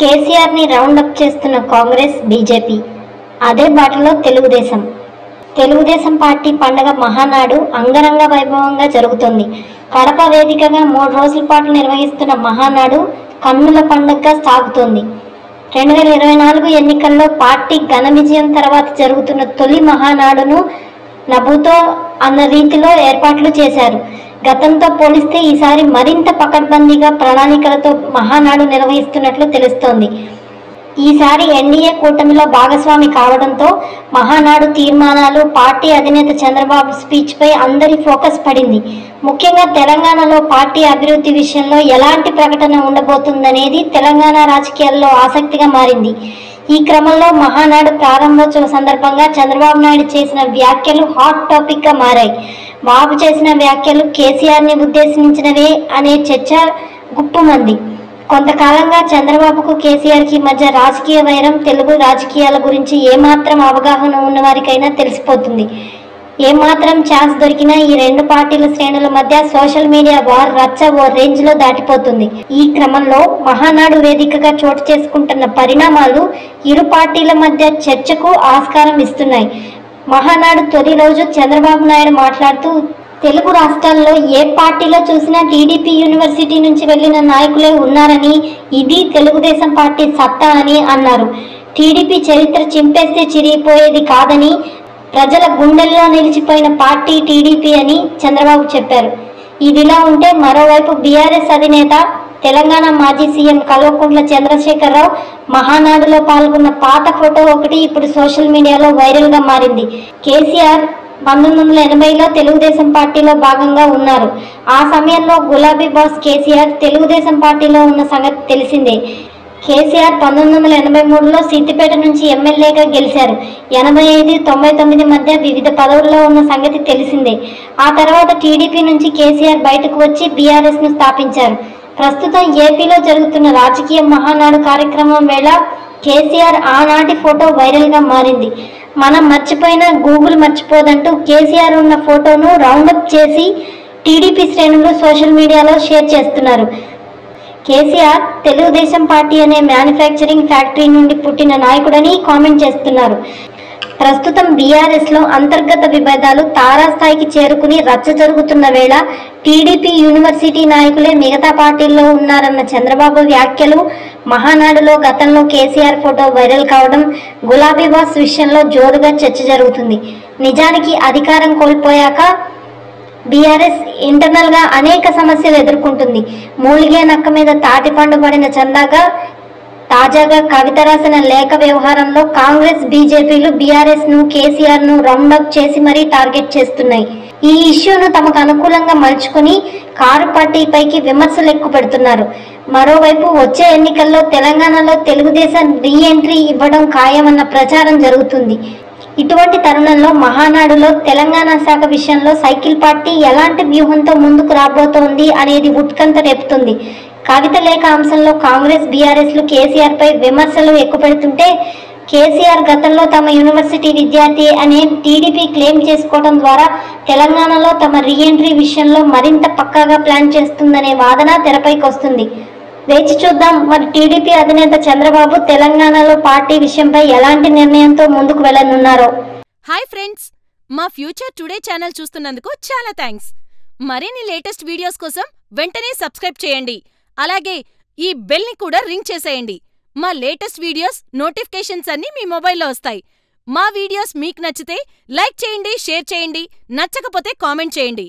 కేసీఆర్ని రౌండప్ చేస్తున్న కాంగ్రెస్, బీజేపీ. అదే బాటలో తెలుగుదేశం పార్టీ పండగ మహానాడు అంగరంగ వైభవంగా జరుగుతోంది. కడప వేదికగా 3 రోజుల పాటు నిర్వహిస్తున్న మహానాడు కన్నుల పండుగగా సాగుతోంది. 2024 ఎన్నికల్లో పార్టీ ఘన విజయం తర్వాత జరుగుతున్న తొలి మహానాడును నభూతో అన్న రీతిలో ఏర్పాట్లు చేశారు. గతంతో పోలిస్తే ఈసారి మరింత పకడ్బందీగా ప్రణాళికలతో మహానాడు నిర్వహిస్తున్నట్లు తెలుస్తోంది. ఈసారి ఎన్డీఏ కూటమిలో భాగస్వామి కావడంతో మహానాడు తీర్మానాలు, పార్టీ అధినేత చంద్రబాబు స్పీచ్పై అందరి ఫోకస్ పడింది. ముఖ్యంగా తెలంగాణలో పార్టీ అభివృద్ధి విషయంలో ఎలాంటి ప్రకటన ఉండబోతుందనేది తెలంగాణ రాజకీయాల్లో ఆసక్తిగా మారింది. ఈ క్రమంలో మహానాడు ప్రారంభోత్సవ సందర్భంగా చంద్రబాబు నాయుడు చేసిన వ్యాఖ్యలు హాట్ టాపిక్గా మారాయి. బాబు చేసిన వ్యాఖ్యలు కేసీఆర్ని ఉద్దేశించినవే అనే చర్చ గుప్పుమంది. కొంతకాలంగా చంద్రబాబుకు కేసీఆర్కి మధ్య రాజకీయ వైరం తెలుగు రాజకీయాల గురించి ఏమాత్రం అవగాహన ఉన్నవారికైనా తెలిసిపోతుంది. ఏమాత్రం ఛాన్స్ దొరికినా ఈ రెండు పార్టీల శ్రేణుల మధ్య సోషల్ మీడియా వార్ రచ్చ ఓ రేంజ్లో దాటిపోతుంది. ఈ క్రమంలో మహానాడు వేదికగా చోటు చేసుకుంటున్న పరిణామాలు ఇరు పార్టీల మధ్య చర్చకు ఆస్కారం ఇస్తున్నాయి. మహానాడు తొలి రోజు చంద్రబాబు నాయుడు మాట్లాడుతూ, తెలుగు రాష్ట్రాల్లో ఏ పార్టీలో చూసినా టీడీపీ యూనివర్సిటీ నుంచి వెళ్లిన నాయకులే ఉన్నారని, ఇది తెలుగుదేశం పార్టీ సత్తా అని అన్నారు. టీడీపీ చరిత్ర చింపేస్తే చిరిగిపోయేది కాదని, ప్రజల గుండెల్లో నిలిచిపోయిన పార్టీ టీడీపీ అని చంద్రబాబు చెప్పారు. ఇదిలా ఉంటే మరోవైపు బీఆర్ఎస్ అధినేత తెలంగాణ మాజీ సీఎం కల్వకుంట్ల చంద్రశేఖరరావు మహానాడులో పాల్గొన్న పాత ఫోటో ఒకటి ఇప్పుడు సోషల్ మీడియాలో వైరల్గా మారింది. కేసీఆర్ 1980లో తెలుగుదేశం పార్టీలో భాగంగా ఉన్నారు. ఆ సమయంలో గులాబీ బాస్ కేసీఆర్ తెలుగుదేశం పార్టీలో ఉన్న సంగతి తెలిసిందే. కేసీఆర్ 1983లో సిద్దిపేట నుంచి ఎమ్మెల్యేగా గెలిచారు. 85-99 మధ్య వివిధ పదవుల్లో ఉన్న సంగతి తెలిసిందే. ఆ తర్వాత టీడీపీ నుంచి కేసీఆర్ బయటకు వచ్చి బీఆర్ఎస్ను స్థాపించారు. ప్రస్తుతం ఏపీలో జరుగుతున్న రాజకీయ మహానాడు కార్యక్రమం వేళ కేసీఆర్ ఆనాటి ఫోటో వైరల్గా మారింది. మనం మర్చిపోయినా గూగుల్ మర్చిపోదంటూ కేసీఆర్ ఉన్న ఫోటోను రౌండప్ చేసి టీడీపీ శ్రేణులు సోషల్ మీడియాలో షేర్ చేస్తున్నారు. కేసీఆర్ తెలుగుదేశం పార్టీ అనే మ్యానుఫ్యాక్చరింగ్ ఫ్యాక్టరీ నుండి పుట్టిన నాయకుడని కామెంట్ చేస్తున్నారు. ప్రస్తుతం బీఆర్ఎస్లో అంతర్గత విభేదాలు తారాస్థాయికి చేరుకుని రచ్చ జరుగుతున్న వేళ టీడీపీ యూనివర్సిటీ నాయకులే మిగతా పార్టీల్లో ఉన్నారన్న చంద్రబాబు వ్యాఖ్యలు, మహానాడులో గతంలో కేసీఆర్ ఫోటో వైరల్ కావడం, గులాబీ బాస్ విషయంలో జోరుగా చర్చ జరుగుతుంది. నిజానికి అధికారం కోల్పోయాక బీఆర్ఎస్ ఇంటర్నల్గా అనేక సమస్యలు ఎదుర్కొంటుంది. మూలిగే నక్క మీద తాటిపండు పడిన చందాగా తాజాగా కవిత రాసిన లేఖ వ్యవహారంలో కాంగ్రెస్, బీజేపీలు బీఆర్ఎస్ను, కేసీఆర్ను రౌండప్ చేసి మరీ టార్గెట్ చేస్తున్నాయి. ఈ ఇష్యూను తమకు అనుకూలంగా మలుచుకుని కారు పార్టీపైకి విమర్శలు ఎక్కువ పెడుతున్నారు. మరోవైపు వచ్చే ఎన్నికల్లో తెలంగాణలో తెలుగుదేశం రీఎంట్రీ ఇవ్వడం ఖాయమన్న ప్రచారం జరుగుతుంది. ఇటువంటి తరుణంలో మహానాడులో తెలంగాణ శాఖ విషయంలో సైకిల్ పార్టీ ఎలాంటి వ్యూహంతో ముందుకు రాబోతోంది అనేది ఉత్కంఠ రేపుతుంది. కవిత లేఖ అంశంలో కాంగ్రెస్, బీఆర్ఎస్లు కేసీఆర్పై విమర్శలు ఎక్కువ పెడుతుంటే, కేసీఆర్ గతంలో తమ యూనివర్సిటీ విద్యార్థి అనే టీడీపీ క్లెయిమ్ చేసుకోవడం ద్వారా తెలంగాణలో తమ రీఎంట్రీ విషయంలో మరింత పక్కాగా ప్లాన్ చేస్తుందనే వాదన తెరపైకి వస్తుంది. వేచి చూద్దాం, మరి టీడీపీ అధినేత చంద్రబాబు తెలంగాణలో పార్టీ విషయంపై ఎలాంటి నిర్ణయంతో ముందుకు వెళ్లనున్నారో. హాయ్ ఫ్రెండ్స్, మా ఫ్యూచర్ టుడే ఛానల్ చూస్తున్నందుకు చాలా థ్యాంక్స్. మరిన్ని లేటెస్ట్ వీడియోస్ కోసం వెంటనే సబ్స్క్రైబ్ చేయండి. అలాగే ఈ బెల్ ని కూడా రింగ్ చేసేయండి. మా లేటెస్ట్ వీడియోస్ నోటిఫికేషన్స్ అన్నీ మీ మొబైల్లో వస్తాయి. మా వీడియోస్ మీకు నచ్చితే లైక్ చేయండి, షేర్ చేయండి, నచ్చకపోతే కామెంట్ చేయండి.